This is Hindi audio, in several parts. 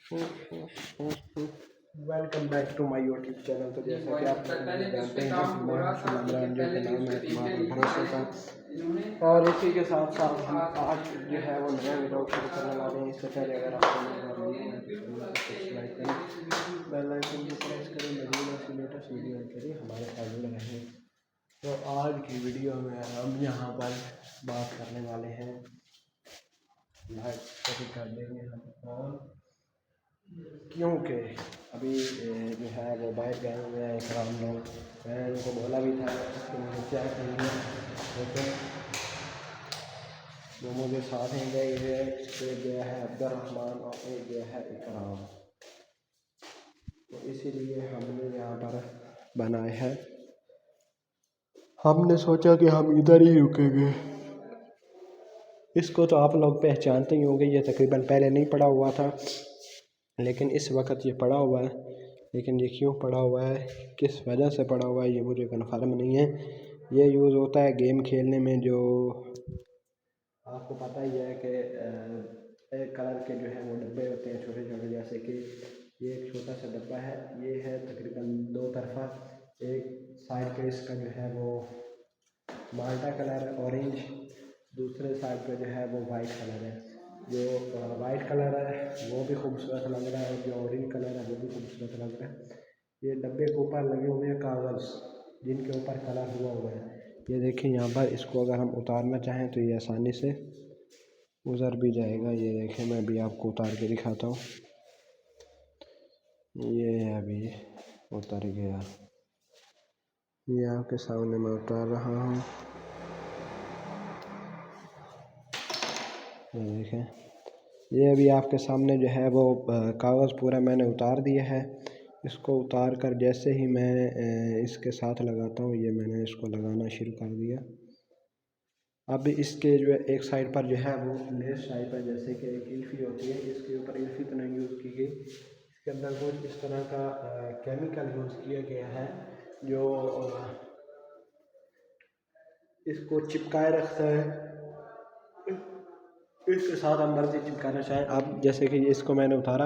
Welcome back to my YouTube channel. तो जैसा कि आप जानते हैं कि मैं हूं इमरान, जो कि नाम है एतमाद और भरोसे का। और इसी के साथ साथ हम आज जो है वो नया वीडियो शुरू करने वाले हैं। इससे पहले अगर आपको नई बार लिए हैं तो चैनल को सब्सक्राइब करें, बेल आइकन को प्रेस करें, मज़ीद ऐसी लेटेस्ट वीडियो के लिए हमारे साथ जुड़े रहें। तो आज की वीडियो में हम यहाँ पर बात करने वाले हैं, लाइक कर देंगे हम, और क्योंकि अभी जो है वो बाहर गए हुए हैं इकराम लोग। मैं उनको बोला भी था कि मुझे क्या चाहिए, लेकिन वो मुझे साथ ही गए हुए। एक गया है अब्दुर्रहमान और एक गया है इकराम। तो इसीलिए हमने यहाँ पर बनाए है, हमने सोचा कि हम इधर ही रुकेंगे। इसको तो आप लोग पहचानते ही होंगे, ये तकरीबन पहले नहीं पड़ा हुआ था, लेकिन इस वक्त ये पड़ा हुआ है। लेकिन ये क्यों पड़ा हुआ है, किस वजह से पड़ा हुआ है, ये मुझे कन्फर्म नहीं है। ये यूज़ होता है गेम खेलने में, जो आपको पता ही है कि एक कलर के जो है वो डब्बे होते हैं छोटे छोटे। जैसे कि ये एक छोटा सा डब्बा है, ये है तकरीबन दो तरफा। एक साइड पे इसका जो है वो माल्टा कलर है ऑरेंज, दूसरे साइड पे जो है वो वाइट कलर है। जो वाइट कलर है वो भी खूबसूरत लग रहा है, और जो ऑरेंज कलर है वो भी खूबसूरत लग रहा है। ये डब्बे के ऊपर लगे हुए हैं कागज़, जिनके ऊपर कलर हुआ है। ये देखिए यहाँ पर, इसको अगर हम उतारना चाहें तो ये आसानी से उतर भी जाएगा। ये देखें, मैं भी आपको उतार के दिखाता हूँ। ये अभी उतर गया, ये आपके सामने मैं उतार रहा हूँ। ये देखें, ये अभी आपके सामने जो है वो कागज़ पूरा मैंने उतार दिया है। इसको उतार कर जैसे ही मैं इसके साथ लगाता हूँ, ये मैंने इसको लगाना शुरू कर दिया। अब इसके जो है एक साइड पर जो है वो लेस साइड पर, जैसे कि एक इल्फी होती है, इसके ऊपर इल्फी तो नहीं यूज़ की गई। इसके अंदर कुछ इस तरह का केमिकल यूज़ किया गया है, जो इसको चिपकाए रखता है। इसके साथ हम मर्जी चिपकाना चाहें। अब जैसे कि इसको मैंने उतारा,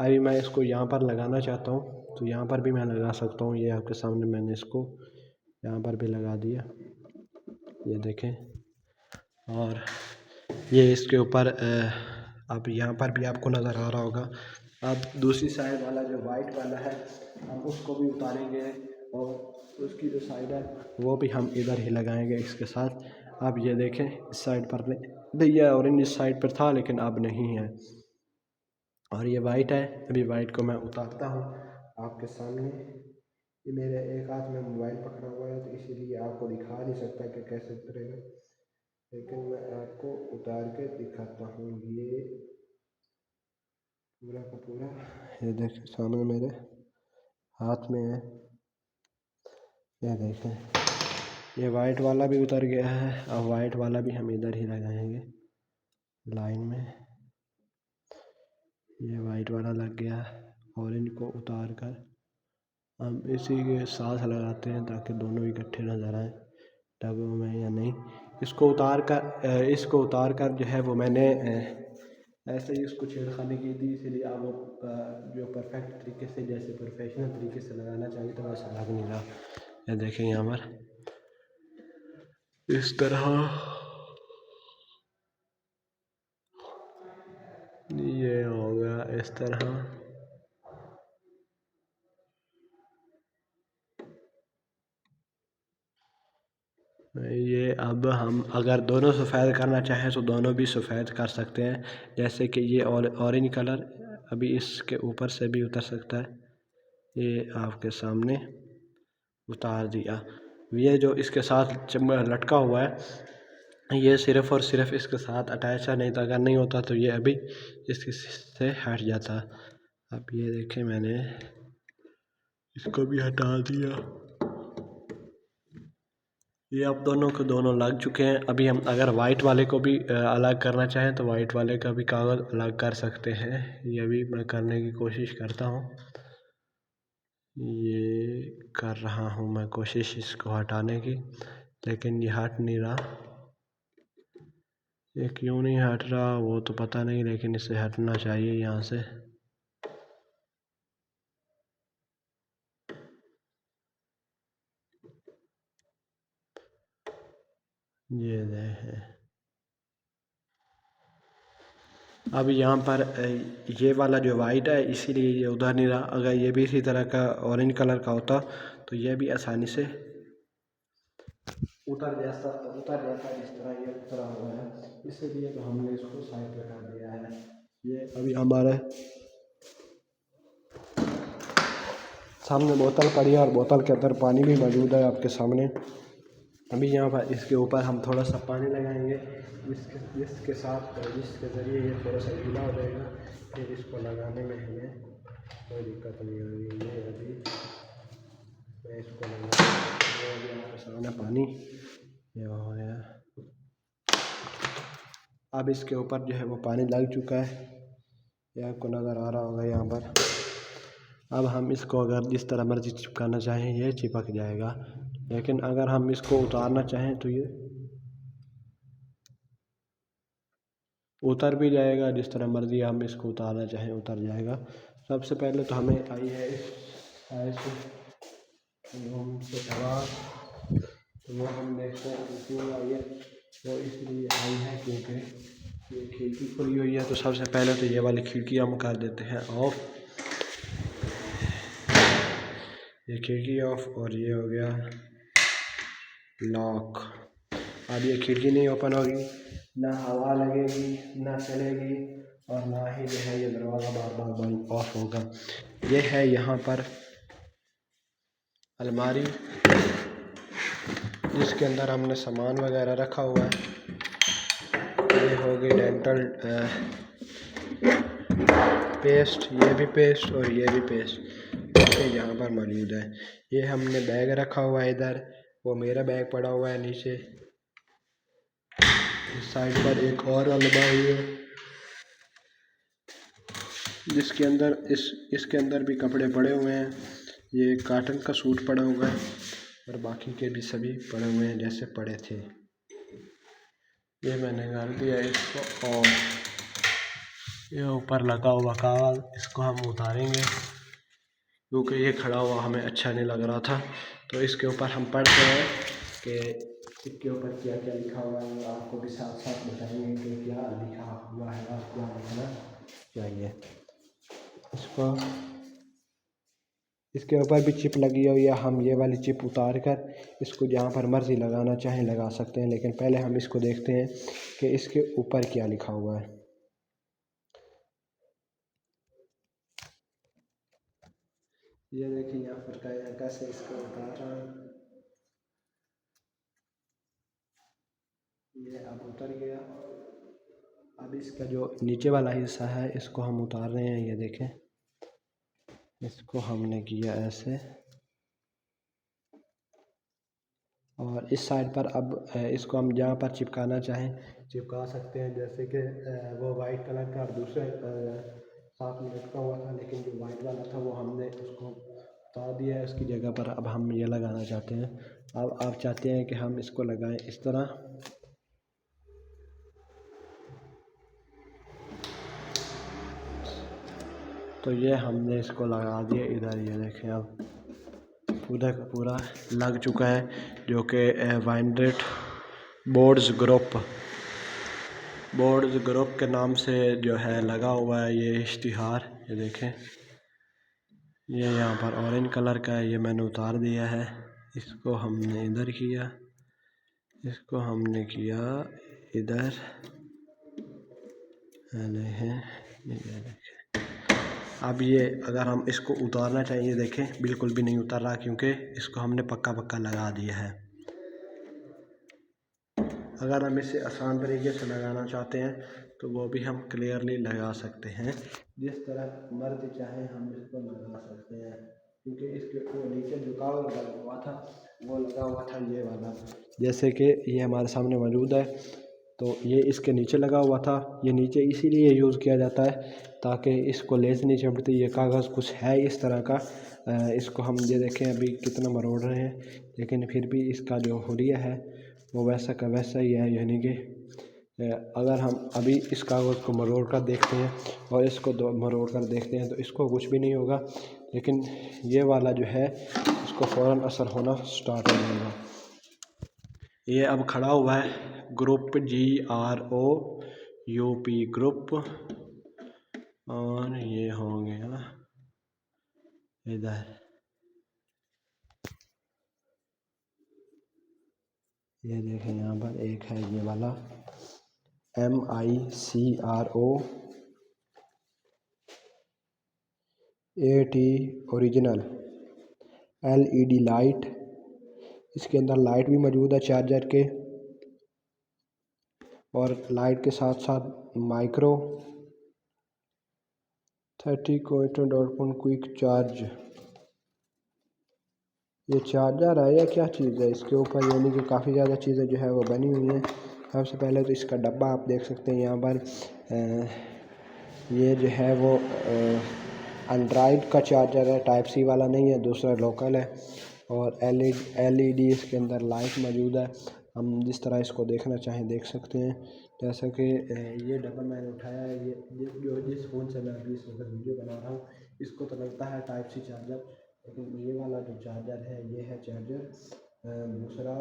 अभी मैं इसको यहाँ पर लगाना चाहता हूँ, तो यहाँ पर भी मैं लगा सकता हूँ। ये आपके सामने मैंने इसको यहाँ पर भी लगा दिया, ये देखें। और ये इसके ऊपर अब यहाँ पर भी आपको नज़र आ रहा होगा। अब दूसरी साइड वाला जो वाइट वाला है, हम उसको भी उतारेंगे, और उसकी जो साइड है वो भी हम इधर ही लगाएंगे इसके साथ। अब ये देखें, इस साइड पर नहीं, ऑरेंज इस साइड पर था लेकिन अब नहीं है, और ये वाइट है। अभी वाइट को मैं उतारता हूँ आपके सामने। ये मेरे एक हाथ में मोबाइल पकड़ा हुआ है, तो इसीलिए आपको दिखा नहीं सकता कि कैसे उतरेगा, लेकिन मैं आपको उतार के दिखाता हूँ। ये पूरा का पूरा, ये देखें सामने मेरे हाथ में है। ये देखें, ये वाइट वाला भी उतर गया है। अब वाइट वाला भी हम इधर ही लगाएंगे लाइन में। ये वाइट वाला लग गया, ऑरेंज को उतार कर हम इसी के साथ लगाते हैं, ताकि दोनों इकट्ठे नज़र आए डब्बों में या नहीं। इसको उतार कर जो है वो मैंने ऐसे ही उसको छेड़खानी की थी, इसीलिए आप वो जो परफेक्ट तरीके से, जैसे प्रोफेशनल तरीके से लगाना चाहिए तो वैसा लग नहीं रहा। ये देखें यहाँ पर इस तरह, ये हो गया इस तरह। ये अब हम अगर दोनों सफ़ेद करना चाहें तो दोनों भी सफ़ेद कर सकते हैं। जैसे कि ये ऑरेंज कलर अभी इसके ऊपर से भी उतर सकता है, ये आपके सामने उतार दिया। ये जो इसके साथ लटका हुआ है, ये सिर्फ़ और सिर्फ इसके साथ अटैच है, नहीं तो अगर नहीं होता तो ये अभी इसके से हट जाता। अब ये देखें, मैंने इसको भी हटा दिया। ये अब दोनों के दोनों लग चुके हैं। अभी हम अगर वाइट वाले को भी अलग करना चाहें तो वाइट वाले का भी कागज़ अलग कर सकते हैं। ये भी मैं करने की कोशिश करता हूँ, ये कर रहा हूँ मैं कोशिश इसको हटाने की, लेकिन ये हट नहीं रहा। ये क्यों नहीं हट रहा वो तो पता नहीं, लेकिन इसे हटना चाहिए यहाँ से। ये देखें। अब यहाँ पर ये वाला जो वाइट है इसीलिए ये उधर नहीं रहा। अगर ये भी इसी तरह का ऑरेंज कलर का होता तो ये भी आसानी से उतर जाता जिस तरह ये उतरा हुआ है। इसलिए तो हमने इसको साइड पे कर दिया है। ये अभी हमारे सामने बोतल पड़ी है और बोतल के अंदर पानी भी मौजूद है आपके सामने। अभी यहाँ पर इसके ऊपर हम थोड़ा सा पानी लगाएंगे जिसके ज़रिए ये थोड़ा सा गीला हो जाएगा। फिर इसको लगाने में हमें कोई दिक्कत नहीं होगी। ये अभी मैं इसको लगा, अभी आपके सामने पानी ये हो गया। अब इसके ऊपर जो है वो पानी लग चुका है, ये आपको नज़र आ रहा होगा यहाँ पर। अब हम इसको अगर जिस तरह मर्जी चिपकाना चाहें ये चिपक जाएगा, लेकिन अगर हम इसको उतारना चाहें तो ये उतर भी जाएगा। जिस तरह मर्जी हम इसको उतारना चाहें उतर जाएगा। सबसे पहले तो हमें आई है रूम से आवाज़, तो वो हम देखते हैं क्यों आई है। वो इसलिए आई है क्योंकि ये खिड़की खुली हुई है। तो सबसे पहले तो ये वाली खिड़की हम कर देते हैं ऑफ। ये खिड़की ऑफ और ये हो गया लॉक। अब ये खिड़की नहीं ओपन होगी, ना हवा लगेगी ना चलेगी, और ना ही जो है ये दरवाज़ा बार बार बंद ऑफ होगा। ये है यहाँ पर अलमारी जिसके अंदर हमने सामान वगैरह रखा हुआ है। ये हो गई डेंटल पेस्ट, ये भी पेस्ट और ये भी पेस्ट यहाँ पर मौजूद है। ये हमने बैग रखा हुआ है इधर, वो मेरा बैग पड़ा हुआ है नीचे। इस साइड पर एक और अलमारी है जिसके अंदर इसके अंदर भी कपड़े पड़े हुए हैं। ये कॉटन का सूट पड़ा हुआ है और बाकी के भी सभी पड़े हुए हैं जैसे पड़े थे। ये मैंने कर दिया इसको, और ये ऊपर लगा हुआ कागज इसको हम उतारेंगे क्योंकि ये खड़ा हुआ हमें अच्छा नहीं लग रहा था। तो इसके ऊपर हम पढ़ते हैं कि इसके ऊपर क्या क्या लिखा हुआ है, आपको भी साथ साथ बताएंगे कि क्या लिखा हुआ है और क्या लिखना चाहिए। इसके ऊपर भी चिप लगी हुई है। हम ये वाली चिप उतार कर इसको जहाँ पर मर्जी लगाना चाहें लगा सकते हैं, लेकिन पहले हम इसको देखते हैं कि इसके ऊपर क्या लिखा हुआ है। ये देखिए यहाँ पर कैसे इसको उतार रहा है। ये अब उतर गया। अब इसका जो नीचे वाला हिस्सा है इसको हम उतार रहे हैं। ये देखें, इसको हमने किया ऐसे, और इस साइड पर अब इसको हम जहाँ पर चिपकाना चाहें चिपका सकते हैं। जैसे कि वो वाइट कलर का और दूसरे साथ में लटका हुआ था, लेकिन जो वाइट वाला था वो हमने उसको उतार दिया है उसकी जगह पर। अब हम ये लगाना चाहते हैं। अब आप चाहते हैं कि हम इसको लगाएं इस तरह, तो ये हमने इसको लगा दिया इधर। ये देखें अब पूरा का पूरा लग चुका है, जो कि वाइंड्रेट बोर्ड्स ग्रुप के नाम से जो है लगा हुआ है ये इश्तिहार। ये देखें, ये यहाँ पर ऑरेंज कलर का है। ये मैंने उतार दिया है। इसको हमने इधर किया, इसको हमने किया इधर। अब ये अगर हम इसको उतारना चाहिए, देखें बिल्कुल भी नहीं उतर रहा क्योंकि इसको हमने पक्का लगा दिया है। अगर हम इसे आसान तरीके से लगाना चाहते हैं तो वो भी हम क्लियरली लगा सकते हैं। जिस तरह मर्जी चाहे हम इसको लगा सकते हैं, क्योंकि इसके वो नीचे झुकाव लगा हुआ था, वो लगा हुआ था ये वाला, जैसे कि ये हमारे सामने मौजूद है। तो ये इसके नीचे लगा हुआ था। ये नीचे इसीलिए यूज़ किया जाता है ताकि इसको लेस नहीं चिपकती। ये कागज़ कुछ है इस तरह का, इसको हम ये देखें अभी कितना मरोड़ रहे हैं, लेकिन फिर भी इसका जो हुलिया है वो वैसा का वैसा ही है। यानी कि अगर हम अभी इस कागज़ को मरोड़ कर देखते हैं और इसको मरोड़ कर देखते हैं तो इसको कुछ भी नहीं होगा, लेकिन ये वाला जो है इसको फ़ौरन असर होना स्टार्ट हो जाएगा। ये अब खड़ा हुआ है ग्रुप GROUP ग्रुप, और ये हो गया इधर, ये देखें यहाँ पर एक है ये वाला MICROAT ओरिजिनल LED लाइट। इसके अंदर लाइट भी मौजूद है चार्जर के, और लाइट के साथ साथ माइक्रो 30 क्विक चार्ज। ये चार्जर है या क्या चीज़ है इसके ऊपर, यानी कि काफ़ी ज़्यादा चीज़ें जो है वो बनी हुई हैं। सबसे पहले तो इसका डब्बा आप देख सकते हैं यहाँ पर, ये जो है वो एंड्रॉयड का चार्जर है, टाइप C वाला नहीं है, दूसरा लोकल है। और LED इसके अंदर लाइट मौजूद है। हम जिस तरह इसको देखना चाहें देख सकते हैं। जैसा कि ये डब्बा मैंने उठाया है, ये जो जिस फ़ोन से मैं अभी इस वक्त वीडियो बना रहा हूँ, इसको तो लगता है टाइप C चार्जर, लेकिन ये वाला जो चार्जर है ये है चार्जर। दूसरा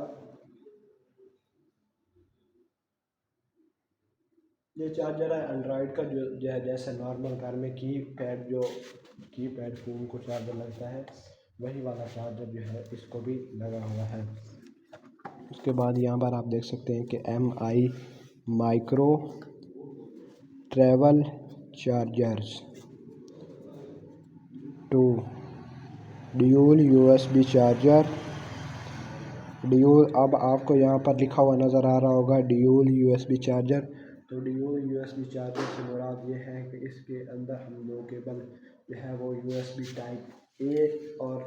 ये चार्जर है एंड्रॉयड का, जो है जैसे नॉर्मल घर में कीपैड फ़ोन को चार्जर लगता है, वही वाला चार्जर जो है इसको भी लगा हुआ है। उसके बाद यहाँ पर आप देख सकते हैं कि MI micro travel chargers 2 dual USB charger dual. अब आपको यहाँ पर लिखा हुआ नज़र आ रहा होगा ड्यूल USB चार्जर। तो ड्यूल USB चार्जर से मुराद ये है कि इसके अंदर हम दो केबल जो है वो USB टाइप A और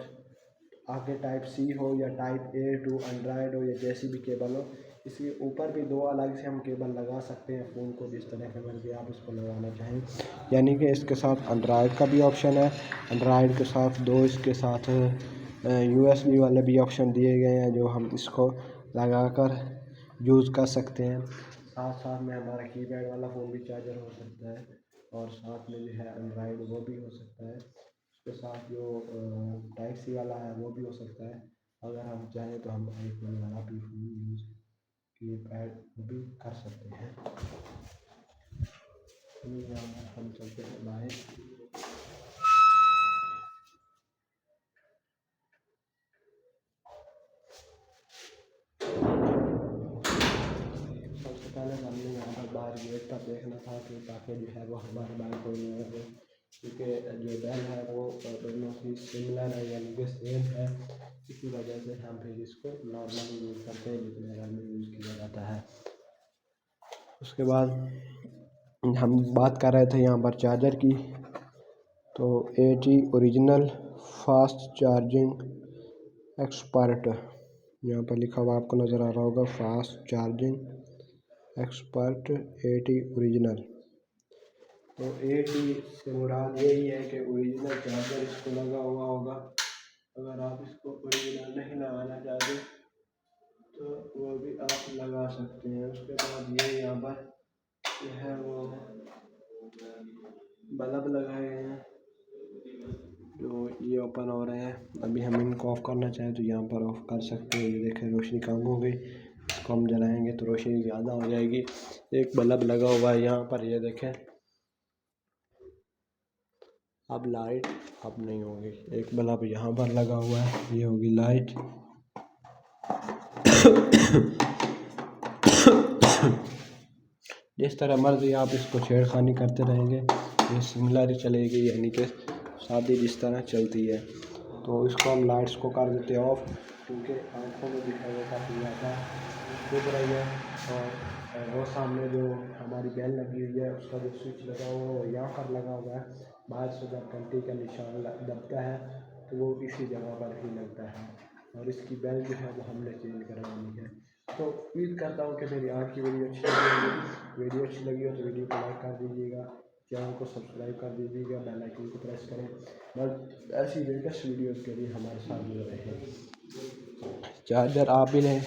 आगे टाइप C हो या टाइप A टू एंड्रॉयड हो या जैसी भी केबल हो, इसके ऊपर भी दो अलग से हम केबल लगा सकते हैं फ़ोन को, जिस तरह के मर्जी आप इसको लगाना चाहें। यानी कि इसके साथ एंड्रॉयड का भी ऑप्शन है, एंड्रॉयड के साथ दो इसके साथ USB वाले भी ऑप्शन दिए गए हैं, जो हम इसको लगाकर यूज़ कर सकते हैं। साथ साथ में हमारा कीपैड वाला फ़ोन भी चार्जर हो सकता है, और साथ में जो है एंड्रॉयड वो भी हो सकता है। उसके साथ जो टाइप C वाला है वो भी हो सकता है। अगर हम चाहें तो हम आईफोन वाला भी फ़ोन यूज़ कीपैड भी कर सकते हैं। हम चलते हैं बाहर। सबसे पहले हमने यहाँ पर बाहर गेट पर देखना था कि ताकि जो है वो हमारे बाहर कोई नहीं रहे, क्योंकि जो बैल है वो दोनों ही सिमिलर है, यानी कि सेम है। इसी वजह से हम फिर इसको नॉर्मली यूज़ करते हैं जितने घर में यूज़ किया जाता है। उसके बाद हम बात कर रहे थे यहाँ पर चार्जर की, तो AT original fast charging expert, यहाँ पर लिखा हुआ आपको नज़र आ रहा होगा fast charging expert AT original. तो AT से मुराद यही है कि ओरिजिनल चार्जर इसको लगा हुआ होगा। अगर आप इसको ओरिजिनल नहीं लगाना चाहते तो वो भी आप लगा सकते हैं। उसके बाद ये यहाँ पर यह है वो बल्ब लगाए गए हैं जो ये ओपन हो रहे हैं। अभी हम इनको ऑफ़ करना चाहें तो यहाँ पर ऑफ़ कर सकते हैं। ये देखें रोशनी कम हो गई, इसको हम जलाएंगे तो रोशनी ज़्यादा हो जाएगी। एक बल्ब लगा हुआ है यहाँ पर, ये देखें अब लाइट अब नहीं होगी। एक बल्ब यहाँ पर लगा हुआ है, ये होगी लाइट। जिस तरह मर्जी आप इसको छेड़खानी करते रहेंगे ये सिमिलर ही चलेगी, यानी कि शादी जिस तरह चलती है। तो इसको हम लाइट्स को कर देते हैं ऑफ, क्योंकि आँखों में दिखाई वो काफ़ी ज़्यादा डूब रही है। और वो सामने जो हमारी बेल लगी हुई है उसका जो स्विच लगा हुआ है वो यहाँ पर लगा हुआ है। बाहर से जब घंटी का निशान दबता है तो वो इसी जगह पर ही लगता है, और इसकी बेल जो है वो हमने चेंज करवानी है। तो उम्मीद करता हूँ कि मेरी आज की वीडियो अच्छी लगी होगी। वीडियो अच्छी लगी हो तो वीडियो को लाइक कर दीजिएगा, चैनल को सब्सक्राइब कर दीजिएगा, बेल आइकन को प्रेस करें, बस ऐसी लेटेस्ट वीडियोस के लिए हमारे साथ जुड़े रहें। चार्जर आप भी लें,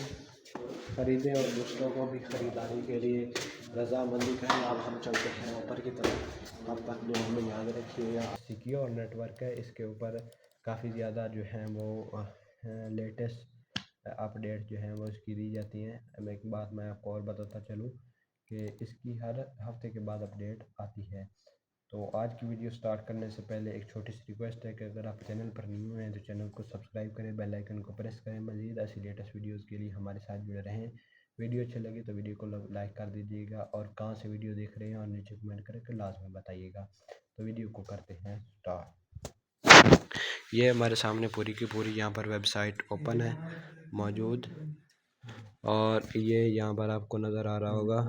ख़रीदें और दूसरों को भी ख़रीदारी के लिए रज़ामंदी करें। अब हम चलते हैं ऊपर की तरफ। अब तक जो हमें याद रखिएगा सिक्योर नेटवर्क है, इसके ऊपर काफ़ी ज़्यादा जो है वो लेटेस्ट अपडेट जो है वो इसकी दी जाती हैं। मैं एक बात मैं आपको और बताता चलूँ कि इसकी हर हफ्ते के बाद अपडेट आती है। तो आज की वीडियो स्टार्ट करने से पहले एक छोटी सी रिक्वेस्ट है कि अगर आप चैनल पर न्यू हैं तो चैनल को सब्सक्राइब करें, बेल आइकन को प्रेस करें। मज़ीद ऐसी लेटेस्ट वीडियोस के लिए हमारे साथ जुड़े रहें। वीडियो अच्छी लगी तो वीडियो को लाइक कर दीजिएगा और कहाँ से वीडियो देख रहे हैं और नीचे कमेंट करके लाजमी बताइएगा। तो वीडियो को करते हैं स्टार्ट। ये हमारे सामने पूरी की पूरी यहाँ पर वेबसाइट ओपन है मौजूद, और ये यहाँ पर आपको नज़र आ रहा होगा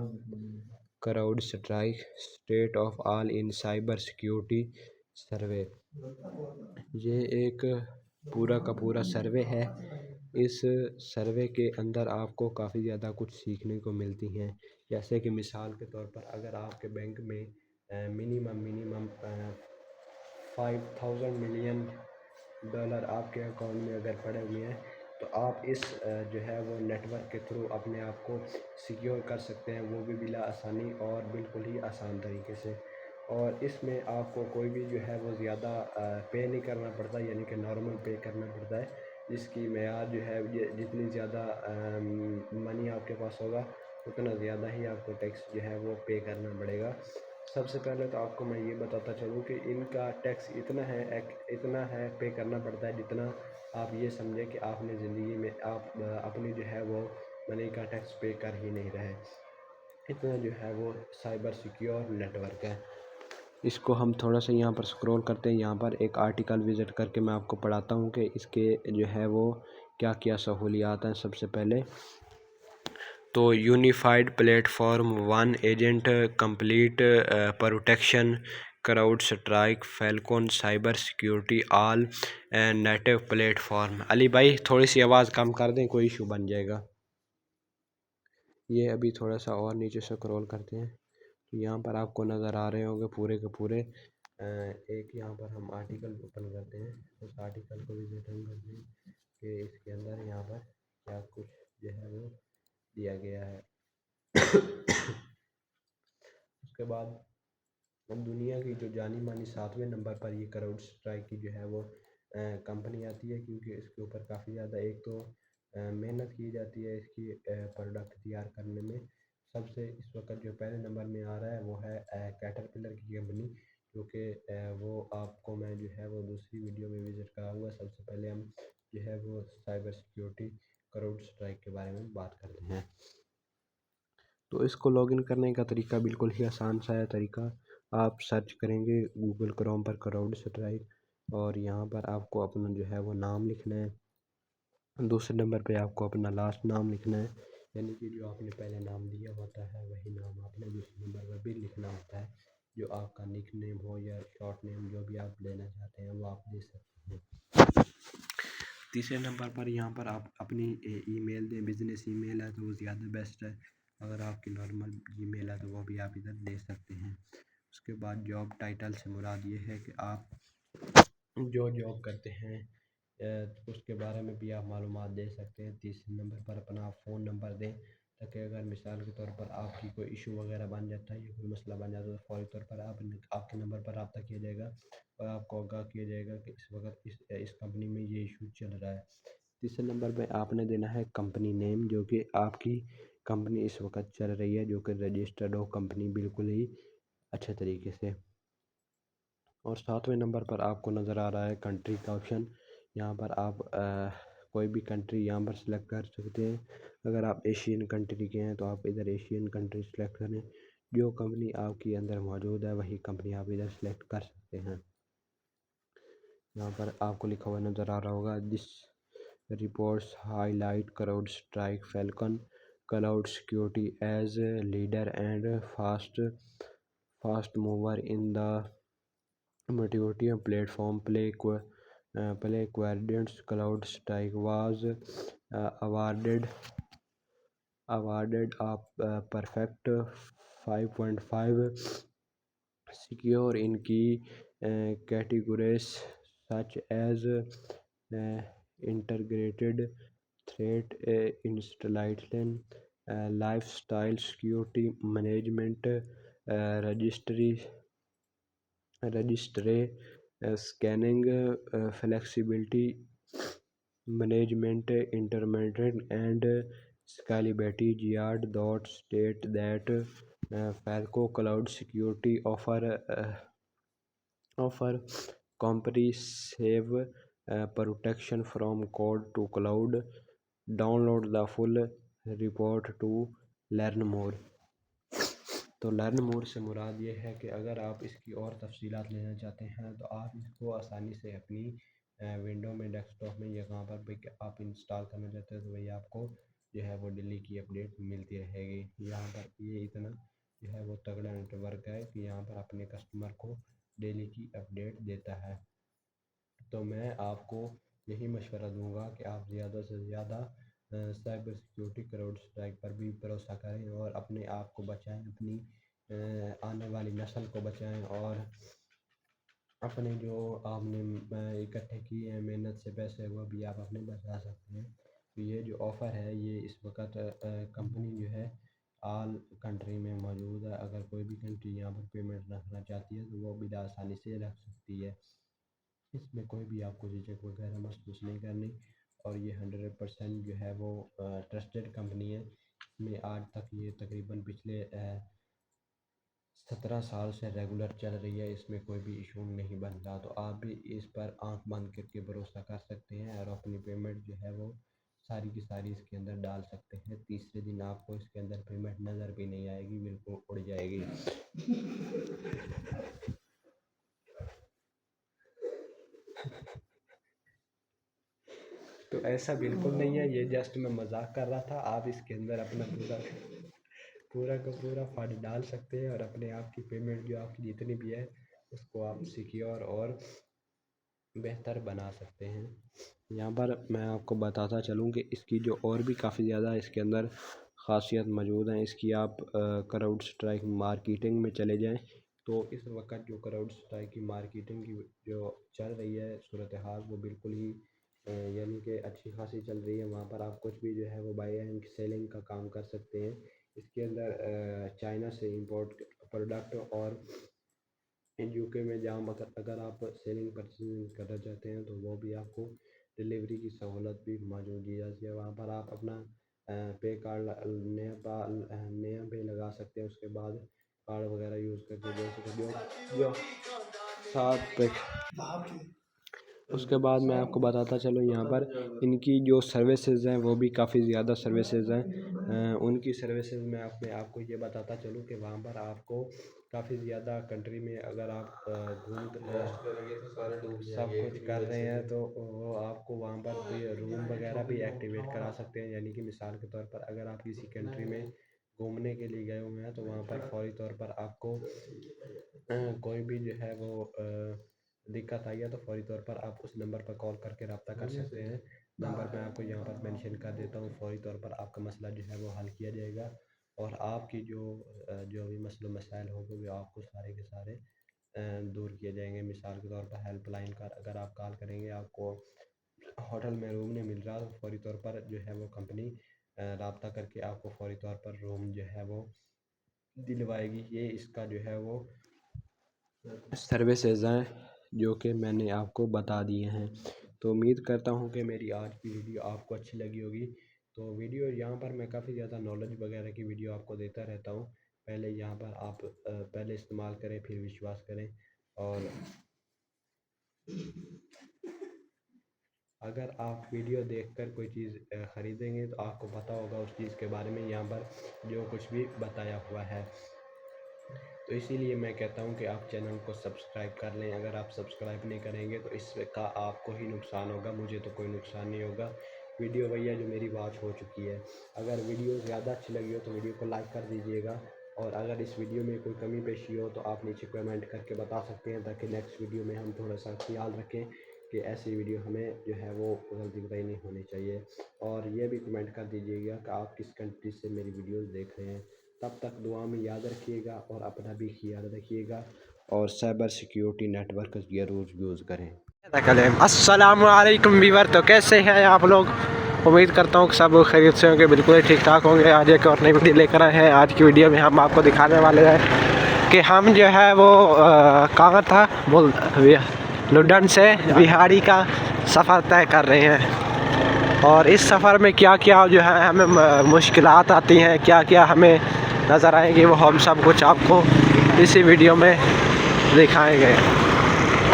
CrowdStrike state of all in cyber security survey. ये एक पूरा का पूरा सर्वे है। इस सर्वे के अंदर आपको काफ़ी ज़्यादा कुछ सीखने को मिलती हैं। जैसे कि मिसाल के तौर पर अगर आपके बैंक में मिनिमम 5000 मिलियन डॉलर आपके अकाउंट में अगर पड़े हुए हैं तो आप इस जो है वो नेटवर्क के थ्रू अपने आप को सिक्योर कर सकते हैं, वो भी बिला आसानी और बिल्कुल ही आसान तरीके से। और इसमें आपको कोई भी जो है वो ज़्यादा पे नहीं करना पड़ता, यानी कि नॉर्मल पे करना पड़ता है, जिसकी मेयाद जो है ये जितनी ज़्यादा मनी आपके पास होगा उतना ज़्यादा ही आपको टैक्स जो है वो पे करना पड़ेगा। सबसे पहले तो आपको मैं ये बताता चलूँ कि इनका टैक्स इतना है पे करना पड़ता है जितना आप ये समझें कि आपने ज़िंदगी में आप अपनी जो है वो मनी का टैक्स पे कर ही नहीं रहे। इतना जो है वो साइबर सिक्योर नेटवर्क है। इसको हम थोड़ा सा यहाँ पर स्क्रॉल करते हैं। यहाँ पर एक आर्टिकल विज़िट करके मैं आपको पढ़ाता हूँ कि इसके जो है वो क्या क्या सहूलियात हैं। सबसे पहले तो unified platform, one agent, complete protection, crowd strike, Falcon, cyber security, all native platform. Ali भाई थोड़ी सी आवाज़ कम कर दें, कोई इशू बन जाएगा। ये अभी थोड़ा सा और नीचे से स्क्रॉल करते हैं तो यहाँ पर आपको नज़र आ रहे होंगे पूरे के पूरे एक यहाँ पर हम आर्टिकल ओपन करते हैं। उस आर्टिकल को विजिट हम करते हैं कि इसके अंदर यहाँ पर क्या कुछ जो है वो दिया गया है। उसके बाद दुनिया की जो जानी मानी 7वें नंबर पर ये क्राउड स्ट्राइक की जो है वो कंपनी आती है, क्योंकि इसके ऊपर काफ़ी ज़्यादा एक तो मेहनत की जाती है इसकी प्रोडक्ट तैयार करने में। सबसे इस वक्त जो पहले नंबर में आ रहा है वो है कैटरपिलर की कंपनी, जो कि वो आपको मैं जो है वो दूसरी वीडियो में विज़िट कराऊंगा। सबसे पहले हम जो है वो साइबर सिक्योरिटी क्राउड स्ट्राइक के बारे में बात करते हैं। तो इसको लॉगिन करने का तरीका बिल्कुल ही आसान सा है तरीका। आप सर्च करेंगे गूगल क्रोम पर क्राउड स्ट्राइक और यहाँ पर आपको अपना जो है वो नाम लिखना है। दूसरे नंबर पे आपको अपना लास्ट नाम लिखना है, यानी कि जो आपने पहले नाम दिया होता है वही नाम आपने दूसरे नंबर पर भी लिखना होता है। जो आपका निक नेम हो या शॉर्ट नेम जो भी आप लेना चाहते हैं वो आप दे सकते हैं। तीसरे नंबर पर यहाँ पर आप अपनी ईमेल दें। बिजनेस ईमेल है तो वो ज़्यादा बेस्ट है। अगर आपकी नॉर्मल ईमेल है तो वो भी आप इधर दे सकते हैं। उसके बाद जॉब टाइटल से मुराद ये है कि आप जो जॉब करते हैं उसके बारे में भी आप मालूमात दे सकते हैं। तीसरे नंबर पर अपना फ़ोन नंबर दें, ताकि अगर मिसाल के तौर पर आपकी कोई इशू वगैरह बन जाता है या कोई मसला बन जाता है तो फ़ौरी तौर पर आपके नंबर पर रब्ता किया जाएगा और आपको आगाह किया जाएगा कि इस वक्त इस कंपनी में ये इशू चल रहा है। तीसरे नंबर पे आपने देना है कंपनी नेम, जो कि आपकी कंपनी इस वक्त चल रही है, जो कि रजिस्टर्ड हो कंपनी बिल्कुल ही अच्छे तरीके से। और 7वें नंबर पर आपको नज़र आ रहा है कंट्री का ऑप्शन। यहाँ पर आप कोई भी कंट्री यहाँ पर सिलेक्ट कर सकते हैं। अगर आप एशियन कंट्री के हैं तो आप इधर एशियन कंट्री सेलेक्ट करें। जो कंपनी आपके अंदर मौजूद है वही कंपनी आप इधर सेलेक्ट कर सकते हैं। यहाँ पर आपको लिखा हुआ नज़र आ रहा होगा, this reports highlight CrowdStrike Falcon Cloud Security as leader and fast mover in the multimedia platform play quadrants. Cloud Strike was awarded a perfect 5.5, secure in key categories such as integrated threat installation, lifestyle security management, registry scanning, flexibility management intermediate and scalability. Ziad Dot state that Falco Cloud Security offer comprehensive protection from code to cloud. Download the full report to learn more. तो लर्न मोड से मुराद ये है कि अगर आप इसकी और तफसीलात लेना चाहते हैं तो आप इसको आसानी से अपनी विंडो में, डेस्कटॉप में या कहाँ पर भी आप इंस्टॉल करना चाहते हैं तो वही आपको जो है वो डेली की अपडेट मिलती रहेगी। यहाँ पर ये इतना जो है वो तगड़ा नेटवर्क है कि यहाँ पर अपने कस्टमर को डेली की अपडेट देता है। तो मैं आपको यही मशवरा दूंगा कि आप ज़्यादा से ज़्यादा साइबर सिक्योरिटी क्राउड स्ट्राइक पर भी भरोसा करें और अपने आप को बचाएं, अपनी आने वाली नस्ल को बचाएं और अपने जो आपने इकट्ठे किए हैं मेहनत से पैसे वो भी आप अपने बचा सकते हैं। तो ये जो ऑफ़र है ये इस वक्त कंपनी जो है ऑल कंट्री में मौजूद है। अगर कोई भी कंट्री यहाँ पर पेमेंट रखना चाहती है तो वो भी आसानी से रख सकती है। इसमें कोई भी आपको झिझक वगैरह महसूस नहीं करनी और ये 100% जो है वो ट्रस्टेड कंपनी है। इसमें आज तक ये तकरीबन पिछले 17 साल से रेगुलर चल रही है, इसमें कोई भी इशू नहीं बन रहा। तो आप भी इस पर आंख बंद करके भरोसा कर सकते हैं और अपनी पेमेंट जो है वो सारी की सारी इसके अंदर डाल सकते हैं। तीसरे दिन आपको इसके अंदर पेमेंट नज़र भी नहीं आएगी, बिल्कुल उड़ जाएगी। तो ऐसा बिल्कुल नहीं है, ये जस्ट मैं मजाक कर रहा था। आप इसके अंदर अपना पूरा का पूरा फंड डाल सकते हैं और अपने आप की पेमेंट जो आपकी जितनी भी है उसको आप सिक्योर और बेहतर बना सकते हैं। यहाँ पर मैं आपको बताता चलूँ कि इसकी जो और भी काफ़ी ज़्यादा इसके अंदर ख़ासियत मौजूद हैं। इसकी आप क्राउड स्ट्राइक मार्केटिंग में चले जाएं तो इस वक्त जो क्राउड स्ट्राइक की मार्केटिंग की जो चल रही है सूरत हाल वो बिल्कुल ही यानी कि अच्छी खासी चल रही है। वहाँ पर आप कुछ भी जो है वो बाई एंड सेलिंग का काम कर सकते हैं। इसके अंदर चाइना से इंपोर्ट प्रोडक्ट और यूके में जहाँ अगर आप सेलिंग परचेजिंग करना चाहते हैं तो वो भी आपको डिलीवरी की सहूलत भी मौजूद दी जाती है। वहाँ पर आप अपना पे कार्ड नया पे लगा सकते हैं। उसके बाद कार्ड वगैरह यूज़ करके जो साथ पे उसके बाद मैं आपको बताता चलूँ यहाँ पर इनकी जो सर्विसेज हैं वो भी काफ़ी ज़्यादा सर्विसेज हैं। उनकी सर्विसेज में आपको ये बताता चलूँ कि वहाँ पर आपको काफ़ी ज़्यादा कंट्री में अगर आप घूम सब कुछ कर रहे हैं तो वो आपको वहाँ पर भी रूम वगैरह भी एक्टिवेट करा सकते हैं। यानी कि मिसाल के तौर पर अगर आप किसी कंट्री में घूमने के लिए गए हुए हैं तो वहाँ पर फौरी तौर पर आपको कोई भी जो है वो दिक्कत आई है तो फौरी तौर पर आप उस नंबर पर कॉल करके रब्ता कर सकते हैं। नंबर मैं आपको यहाँ पर मेंशन कर देता हूँ। फौरी तौर पर आपका मसला जो है वो हल किया जाएगा और आपकी जो भी मसले मसाइल होंगे वो आपको सारे के सारे दूर किए जाएंगे। मिसाल के तौर पर हेल्पलाइन का अगर आप कॉल करेंगे आपको होटल में रूम नहीं मिल रहा तो फौरी तौर पर जो है वो कंपनी रब्ता करके आपको फौरी तौर पर रूम जो है वो दिलवाएगी। ये इसका जो है वो सर्विसेज हैं जो कि मैंने आपको बता दिए हैं। तो उम्मीद करता हूँ कि मेरी आज की वीडियो आपको अच्छी लगी होगी। तो वीडियो यहाँ पर मैं काफ़ी ज़्यादा नॉलेज वगैरह की वीडियो आपको देता रहता हूँ। पहले यहाँ पर आप पहले इस्तेमाल करें फिर विश्वास करें और अगर आप वीडियो देखकर कोई चीज़ ख़रीदेंगे तो आपको पता होगा उस चीज़ के बारे में यहाँ पर जो कुछ भी बताया हुआ है। तो इसीलिए मैं कहता हूँ कि आप चैनल को सब्सक्राइब कर लें। अगर आप सब्सक्राइब नहीं करेंगे तो इसका आपको ही नुकसान होगा, मुझे तो कोई नुकसान नहीं होगा। वीडियो भैया जो मेरी वॉच हो चुकी है, अगर वीडियो ज़्यादा अच्छी लगी हो तो वीडियो को लाइक कर दीजिएगा और अगर इस वीडियो में कोई कमी पेशी हो तो आप नीचे कमेंट करके बता सकते हैं ताकि नेक्स्ट वीडियो में हम थोड़ा सा ख्याल रखें कि ऐसी वीडियो हमें जो है वो गलती बताई नहीं होनी चाहिए। और ये भी कमेंट कर दीजिएगा कि आप किस कंट्री से मेरी वीडियोस देख रहे हैं। तब तक दुआ में याद रखिएगा और अपना भी ख्याल रखिएगा और साइबर सिक्योरिटी नेटवर्क ज़रूर यूज़ करें। अस्सलाम वालेकुम वीवर, तो कैसे हैं आप लोग? उम्मीद करता हूँ कि सब खैरियत से होंगे, बिल्कुल ही ठीक ठाक होंगे। आज एक और नई वीडियो लेकर आए हैं। आज की वीडियो में हम आपको दिखाने वाले हैं कि हम जो है वो कहाँ था बोल लुडन से बिहारी का सफ़र तय कर रहे हैं। और इस सफ़र में क्या क्या जो है हमें मुश्किलात आती हैं, क्या क्या हमें नज़र आएंगे, वो हम सब कुछ आपको इसी वीडियो में दिखाएंगे।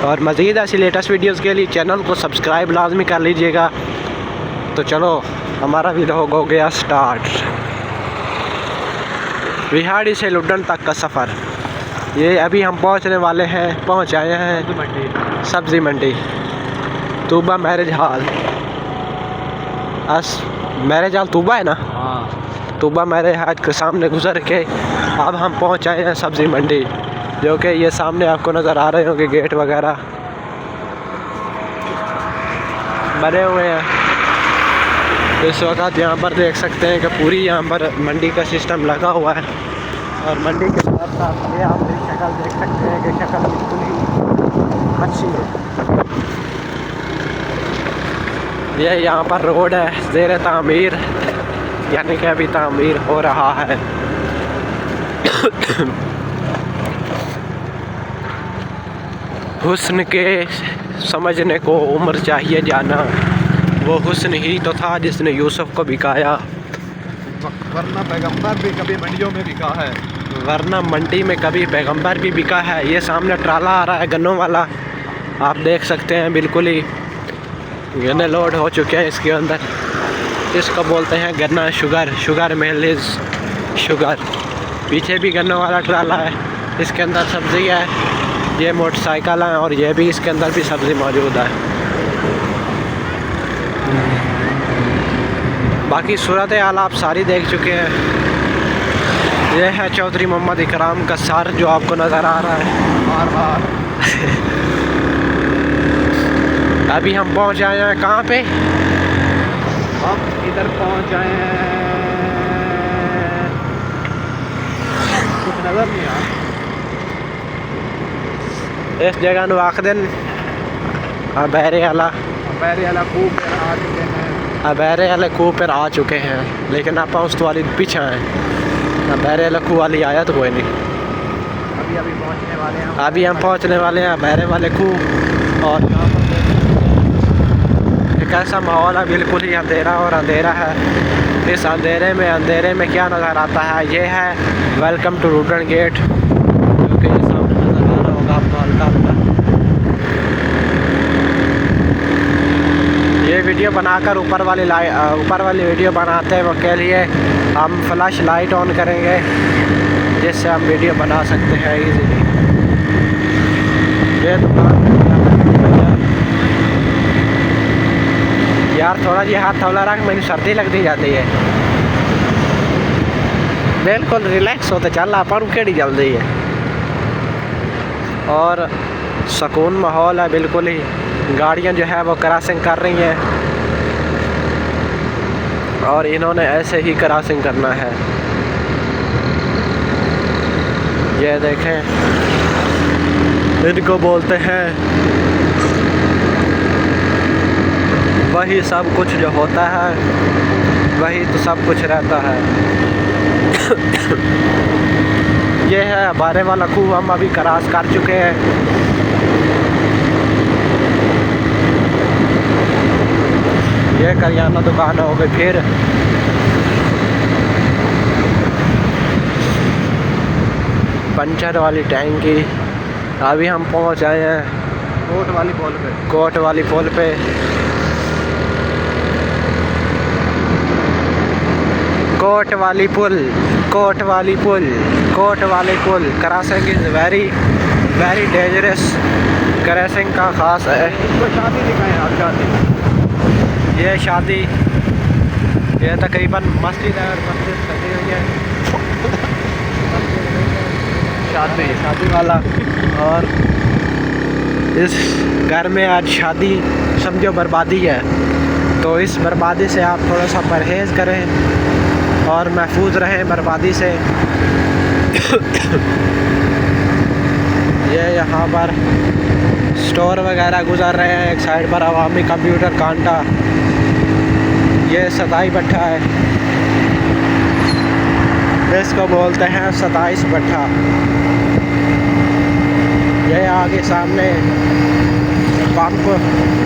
और मज़ीद ऐसी लेटेस्ट वीडियोस के लिए चैनल को सब्सक्राइब लाजमी कर लीजिएगा। तो चलो हमारा व्लॉग हो गया स्टार्ट। विहाड़ी से लुड्डन तक का सफ़र, ये अभी हम पहुंच आए हैं सब्ज़ी मंडी, Tooba marriage hall. Marriage hall Tooba है ना? हाँ, तूबा मैरिज हॉल के सामने गुजर के अब हम पहुंच आए हैं सब्ज़ी मंडी, जो कि ये सामने आपको नज़र आ रहे होंगे गेट वगैरह बने हुए हैं। इस वक्त यहाँ पर देख सकते हैं कि पूरी यहाँ पर मंडी का सिस्टम लगा हुआ है। और मंडी के साथ साथ ये आप शक्ल देख सकते हैं कि शक्ल बिल्कुल ही अच्छी है। ये यहाँ पर रोड है ज़ेर तामीर, यानी कि अभी तामीर हो रहा है। हुस्न के समझने को उम्र चाहिए जाना, वो हुस्न ही तो था जिसने यूसुफ को बिकाया, वरना पैगंबर भी कभी मंडियों में बिका है। वरना मंडी में कभी पैगंबर भी बिका है। ये सामने ट्राला आ रहा है गन्नों वाला, आप देख सकते हैं बिल्कुल ही गन्ने लोड हो चुके हैं इसके अंदर। इसको बोलते हैं गन्ना शुगर मिल शुगर। पीछे भी गन्नों वाला ट्राला है, इसके अंदर सब्ज़ी है। ये मोटरसाइकिल है और ये भी इसके अंदर भी सब्ज़ी मौजूद है। बाकी सूरत हाल आप सारी देख चुके हैं। ये है चौधरी मोहम्मद इकराम का सर जो आपको नज़र आ रहा है बार अभी हम पहुंच आए हैं कहाँ पे? हम इधर पहुंच आए हैं, कुछ नज़र नहीं आ रहा। इस जगह ਨੂੰ ਆਖਦੇ ਨੇ अबैरे वाला खूब आ चुके हैं। अबैरे वाले खूह पर आ चुके हैं, लेकिन आप उस वाली पीछे हैं। अबैरे वाले खूह वाली आया तो कोई नहीं, अभी पहुंचने वाले हैं। अभी हम पहुंचने वाले हैं अबैरे वाले खूह। और यहाँ पर एक ऐसा माहौल है, बिल्कुल ही अंधेरा और अंधेरा है। इस अंधेरे में क्या नज़र आता है? ये है वेलकम टू लुड्डन गेट, जो कि ये सामने नज़र आ रहा होगा आपको हल्का हल्का। ये वीडियो बनाकर ऊपर वाली वीडियो बनाते हैं वो के लिए हम फ्लैश लाइट ऑन करेंगे, जिससे हम वीडियो बना सकते हैं इजीली। ये दुकान यार थोड़ा जी हाथ थोड़ा रख, मैंने सर्दी लगती जाती है। बिल्कुल रिलैक्स होते चल अपन केड़ी जल्दी है। और सुकून माहौल है बिल्कुल ही। गाड़ियाँ जो है वो क्रॉसिंग कर रही हैं और इन्होंने ऐसे ही क्रॉसिंग करना है। ये देखें, इनको बोलते हैं वही सब कुछ जो होता है वही तो सब कुछ रहता है। ये है अबारे वाला खूह, हम अभी क्रॉस कर चुके हैं। ये करियाना दुकान हो गई। फिर पंचर वाली टैंकी। अभी हम पहुंच आए हैं कोट वाली पुल पे। कोट वाली पुल crossing is very dangerous. Crossing का ख़ास है। इसको शादी दिखाएं आप, शादी। ये शादी, ये तकरीबन मस्जिद है और मस्जिद सजी हुई है। शादी वाला। और इस घर में आज शादी समझो बर्बादी है, तो इस बर्बादी से आप थोड़ा सा परहेज़ करें और महफूज रहें बर्बादी से। ये यहाँ पर स्टोर वगैरह गुजर रहे हैं। एक साइड पर अवामी कंप्यूटर कांटा, ये सताई भट्ठा है, इसको बोलते हैं 27 भट्ठा। ये आगे सामने पंप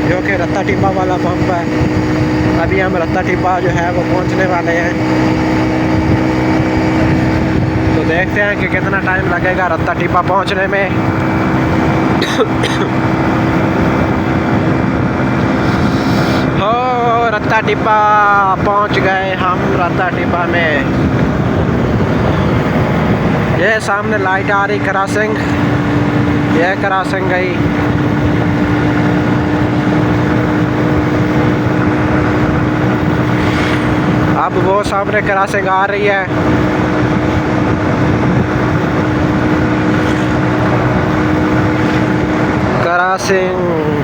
जो कि रत्ता टिब्बा वाला पंप है। अभी हम रत्ता टिब्बा जो है वो पहुंचने वाले हैं। तो देखते हैं कि कितना टाइम लगेगा रत्ता टिब्बा पहुंचने में। हो रत्ता टिब्बा पहुंच गए हम रत्ता टिब्बा में। ये सामने लाइट आ रही क्रॉसिंग, ये क्रॉसिंग गई। अब वो सामने क्रॉसिंग आ रही है। क्रॉसिंग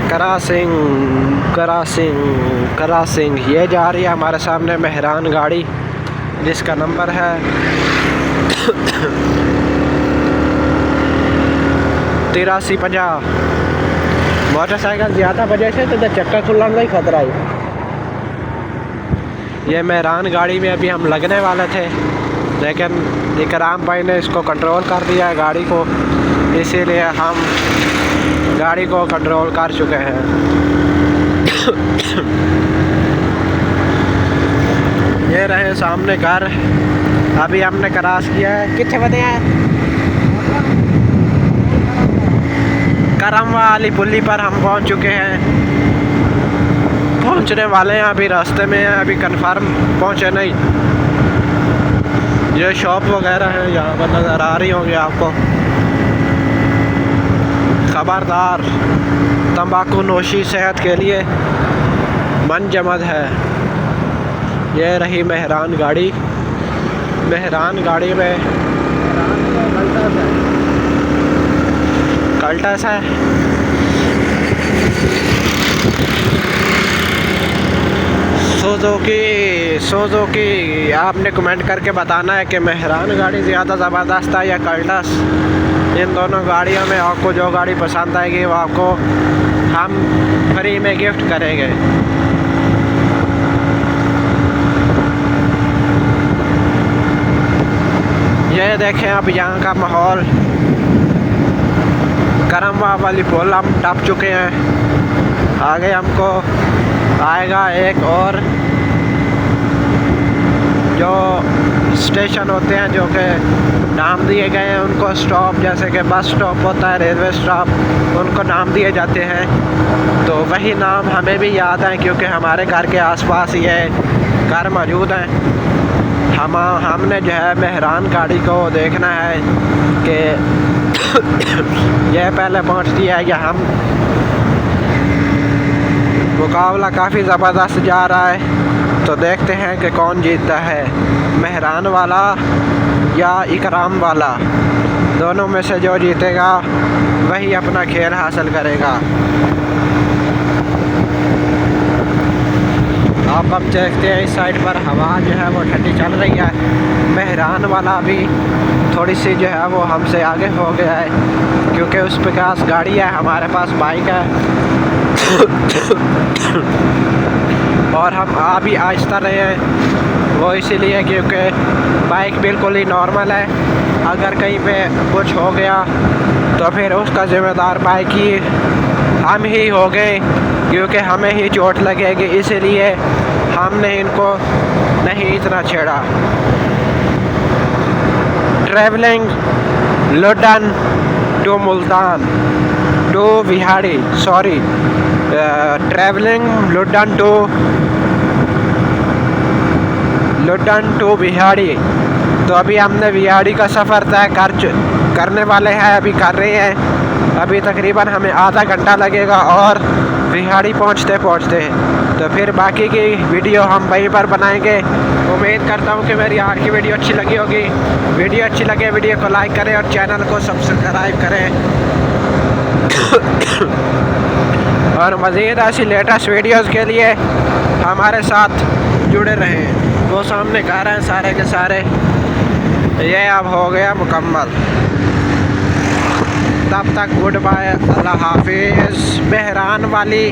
क्रॉसिंग क्रॉसिंग क्रॉसिंग ये जा रही है हमारे सामने मेहरान गाड़ी, जिसका नंबर है 8350। मोटरसाइकिल ज़्यादा वजह से तो चक्का खुलने का ही खतरा है। ये मेहरान गाड़ी में अभी हम लगने वाले थे, लेकिन इकराम भाई ने इसको कंट्रोल कर दिया है गाड़ी को, इसीलिए हम गाड़ी को कंट्रोल कर चुके हैं। ये रहे सामने घर, अभी हमने क्रॉस किया है। कितने बजे हैं? करम वाली पुली पर हम पहुंच चुके हैं, पहुंचने वाले हैं, अभी रास्ते में हैं, अभी कंफर्म पहुंचे नहीं। ये शॉप वगैरह है यहाँ पर नज़र आ रही होंगी आपको। खबरदार, तंबाकू नोशी सेहत के लिए मनजमद है। ये रही मेहरान गाड़ी। मेहरान गाड़ी में कल्टस है। सुजुकी आपने कमेंट करके बताना है कि मेहरान गाड़ी ज़्यादा ज़बरदस्त है या कल्टस। इन दोनों गाड़ियों में आपको जो गाड़ी पसंद आएगी वो आपको हम फ्री में गिफ्ट करेंगे। ये देखें अब यहाँ का माहौल। करमवा वाली पुल हम टप चुके हैं, आगे हमको आएगा एक और जो स्टेशन होते हैं जो कि नाम दिए गए हैं उनको स्टॉप, जैसे कि बस स्टॉप होता है, रेलवे स्टॉप, उनको नाम दिए जाते हैं। तो वही नाम हमें भी याद है क्योंकि हमारे घर के आसपास ये घर मौजूद हैं। हमने जो है मेहरान गाड़ी को देखना है कि यह पहले पहुंचती है या हम। मुकाबला काफ़ी ज़बरदस्त जा रहा है, तो देखते हैं कि कौन जीतता है, मेहरान वाला या इकराम वाला। दोनों में से जो जीतेगा वही अपना खेल हासिल करेगा। अब देखते हैं इस साइड पर हवा जो है वो ठंडी चल रही है। मेहरान वाला भी थोड़ी सी जो है वो हमसे आगे हो गया है क्योंकि उस पे पास गाड़ी है, हमारे पास बाइक है। और हम आ भी आहिस्ता रहे हैं, वो इसीलिए क्योंकि बाइक बिल्कुल ही नॉर्मल है। अगर कहीं पे कुछ हो गया तो फिर उसका ज़िम्मेदार बाइक ही हम ही हो गए क्योंकि हमें ही चोट लगेगी, इसीलिए हमने इनको नहीं इतना छेड़ा। Travelling Luddan to Multan to Vehari, sorry, travelling Luddan to Vehari. तो अभी हमने विहाड़ी का सफ़र तय करने वाले हैं, अभी कर रहे हैं। अभी तकरीबन हमें आधा घंटा लगेगा और विहाड़ी पहुंचते तो फिर बाकी की वीडियो हम वहीं पर बनाएंगे। उम्मीद करता हूं कि मेरी आज की वीडियो अच्छी लगी होगी। वीडियो अच्छी लगे वीडियो को लाइक करें और चैनल को सब्सक्राइब करें और मज़ीद ऐसी लेटेस्ट वीडियोस के लिए हमारे साथ जुड़े रहें। वो सामने घर हैं सारे के सारे, ये अब हो गया मुकम्मल। तब तक गुड बाय, अल्लाह हाफिज़। मेहरान वाली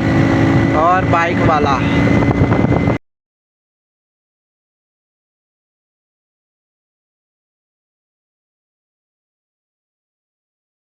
और बाइक वाला।